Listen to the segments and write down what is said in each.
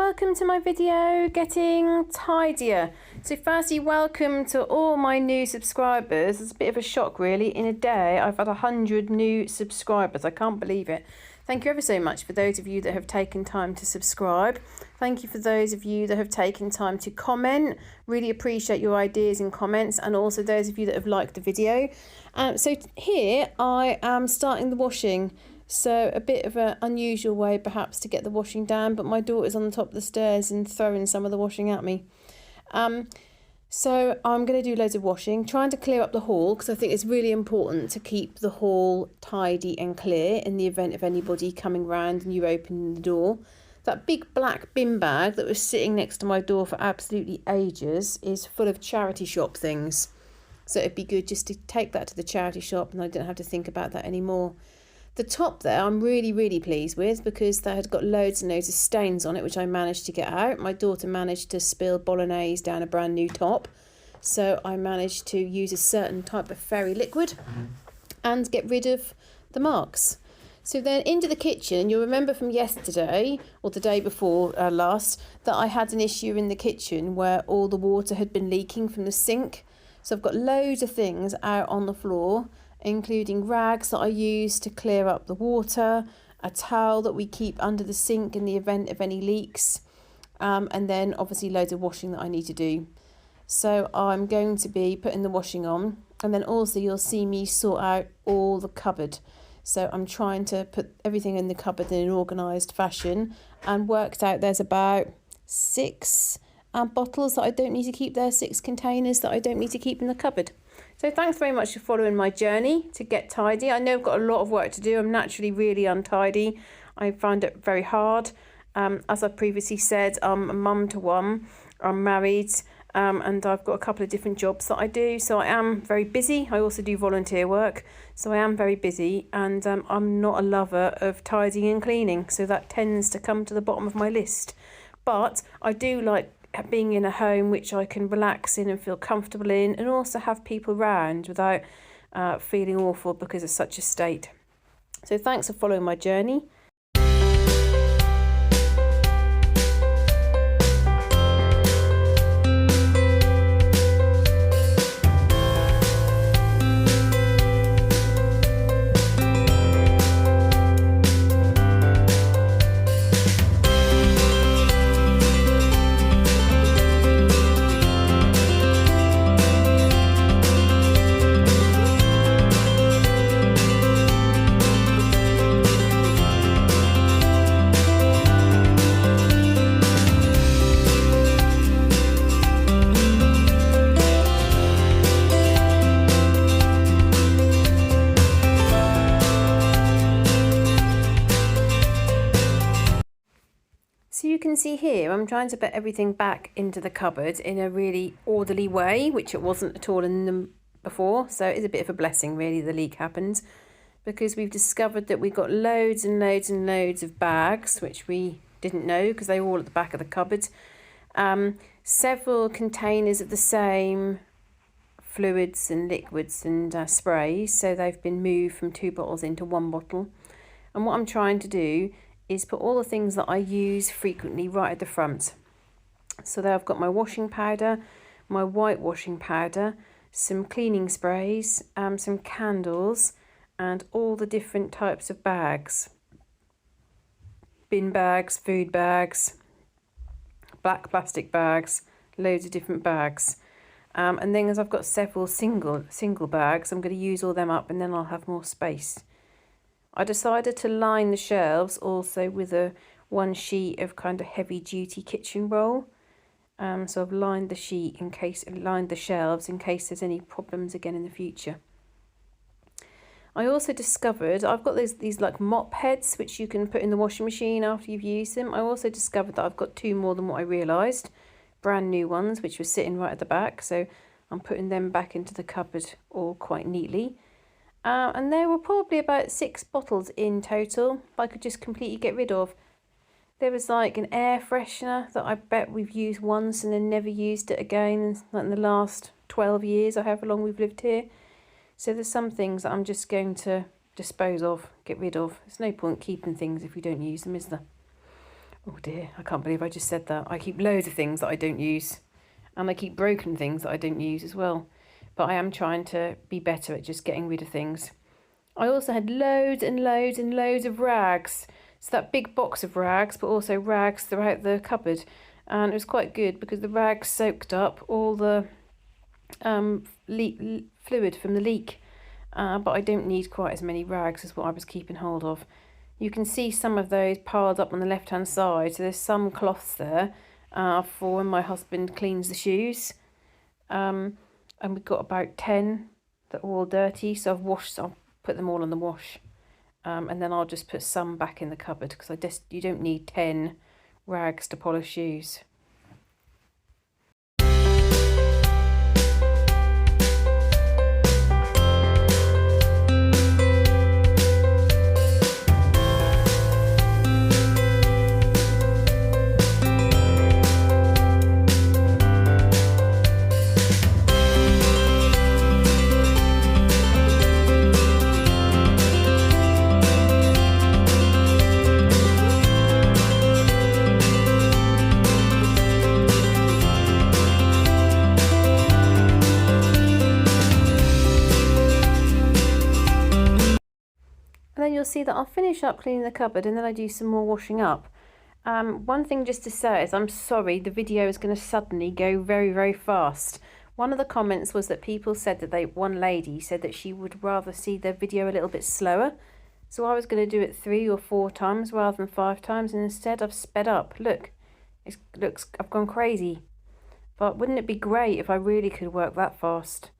welcome to my video, Getting Tidier. So firstly, welcome to all my new subscribers. It's a bit of a shock really. In a day, I've had 100 new subscribers. I can't believe it. Thank you ever so much for those of you that have taken time to subscribe. Thank you for those of you that have taken time to comment. Really appreciate your ideas and comments, and also those of you that have liked the video. So here I am starting the washing. So a bit of an unusual way perhaps to get the washing down, but my daughter's on the top of the stairs and throwing some of the washing at me. So I'm going to do loads of washing, trying to clear up the hall, because I think it's really important to keep the hall tidy and clear in the event of anybody coming round and you open the door. That big black bin bag that was sitting next to my door for absolutely ages is full of charity shop things. So it'd be good just to take that to the charity shop and I don't have to think about that anymore. The top there I'm really pleased with, because that had got loads and loads of stains on it, which I managed to get out. My daughter managed to spill bolognese down a brand new top, so I managed to use a certain type of fairy liquid and get rid of the marks. So then into the kitchen, you'll remember from yesterday or the day before last that I had an issue in the kitchen where all the water had been leaking from the sink. So I've got loads of things out on the floor, including rags that I use to clear up the water, a towel that we keep under the sink in the event of any leaks, and then obviously loads of washing that I need to do. So I'm going to be putting the washing on, and then also you'll see me sort out all the cupboard. So I'm trying to put everything in the cupboard in an organised fashion, and worked out there's about 6 bottles that I don't need to keep there, 6 containers that I don't need to keep in the cupboard. So thanks very much for following my journey to get tidy. I know I've got a lot of work to do. I'm naturally really untidy. I find it very hard. As I previously said, I'm a mum to one. I'm married, and I've got a couple of different jobs that I do. So I am very busy. I also do volunteer work. So I am very busy, and I'm not a lover of tidying and cleaning. So that tends to come to the bottom of my list. But I do like being in a home which I can relax in and feel comfortable in, and also have people around without feeling awful because of such a state. So thanks for following my journey. So you can see here, I'm trying to put everything back into the cupboard in a really orderly way, which it wasn't at all in them before. So it is a bit of a blessing really the leak happened, because we've discovered that we've got loads and loads and loads of bags, which we didn't know because they were all at the back of the cupboard. Several containers of the same fluids and liquids and sprays, so they've been moved from 2 bottles into 1 bottle. And what I'm trying to do is put all the things that I use frequently right at the front. So there I've got my washing powder, my white washing powder, some cleaning sprays, some candles, and all the different types of bags. Bin bags, food bags, black plastic bags, loads of different bags. And then as I've got several single bags, I'm going to use all them up and then I'll have more space. I decided to line the shelves also with one sheet of kind of heavy duty kitchen roll. So I've lined the shelves in case there's any problems again in the future. I also discovered I've got these like mop heads which you can put in the washing machine after you've used them. I also discovered that I've got 2 more than what I realised, brand new ones which were sitting right at the back. So I'm putting them back into the cupboard all quite neatly. And there were probably about 6 bottles in total I could just completely get rid of. There was like an air freshener that I bet we've used once and then never used it again, like in the last 12 years or however long we've lived here. So there's some things that I'm just going to dispose of, get rid of. There's no point keeping things if we don't use them, is there? Oh dear, I can't believe I just said that. I keep loads of things that I don't use. And I keep broken things that I don't use as well. But I am trying to be better at just getting rid of things. I also had loads and loads and loads of rags. So that big box of rags, but also rags throughout the cupboard. And it was quite good because the rags soaked up all the fluid from the leak. But I don't need quite as many rags as what I was keeping hold of. You can see some of those piled up on the left hand side. So there's some cloths there for when my husband cleans the shoes. And we've got about 10 that are all dirty. So I'll put them all on the wash. And then I'll just put some back in the cupboard because you don't need 10 rags to polish shoes. And then you'll see that I'll finish up cleaning the cupboard and then I do some more washing up. One thing just to say is I'm sorry the video is going to suddenly go very, very fast. One of the comments was that people said that one lady said that she would rather see their video a little bit slower. So I was going to do it 3 or 4 times rather than 5 times, and instead I've sped up. Look, I've gone crazy. But wouldn't it be great if I really could work that fast?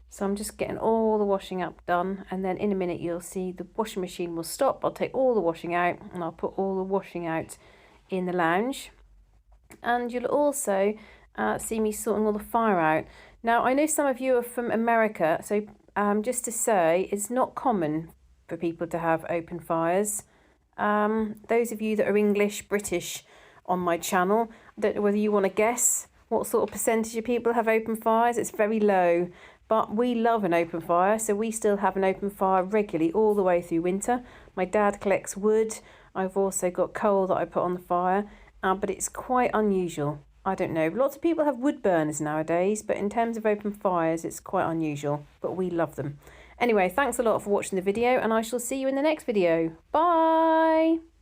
So I'm just getting all the washing up done, and then in a minute you'll see the washing machine will stop. I'll take all the washing out and I'll put all the washing out in the lounge. And you'll also see me sorting all the fire out. Now I know some of you are from America, so just to say it's not common for people to have open fires. Those of you that are English, British on my channel, I don't know whether you want to guess what sort of percentage of people have open fires. It's very low. But we love an open fire, so we still have an open fire regularly all the way through winter. My dad collects wood. I've also got coal that I put on the fire, but it's quite unusual. I don't know. Lots of people have wood burners nowadays, but in terms of open fires, it's quite unusual, but we love them. Anyway, thanks a lot for watching the video, and I shall see you in the next video. Bye!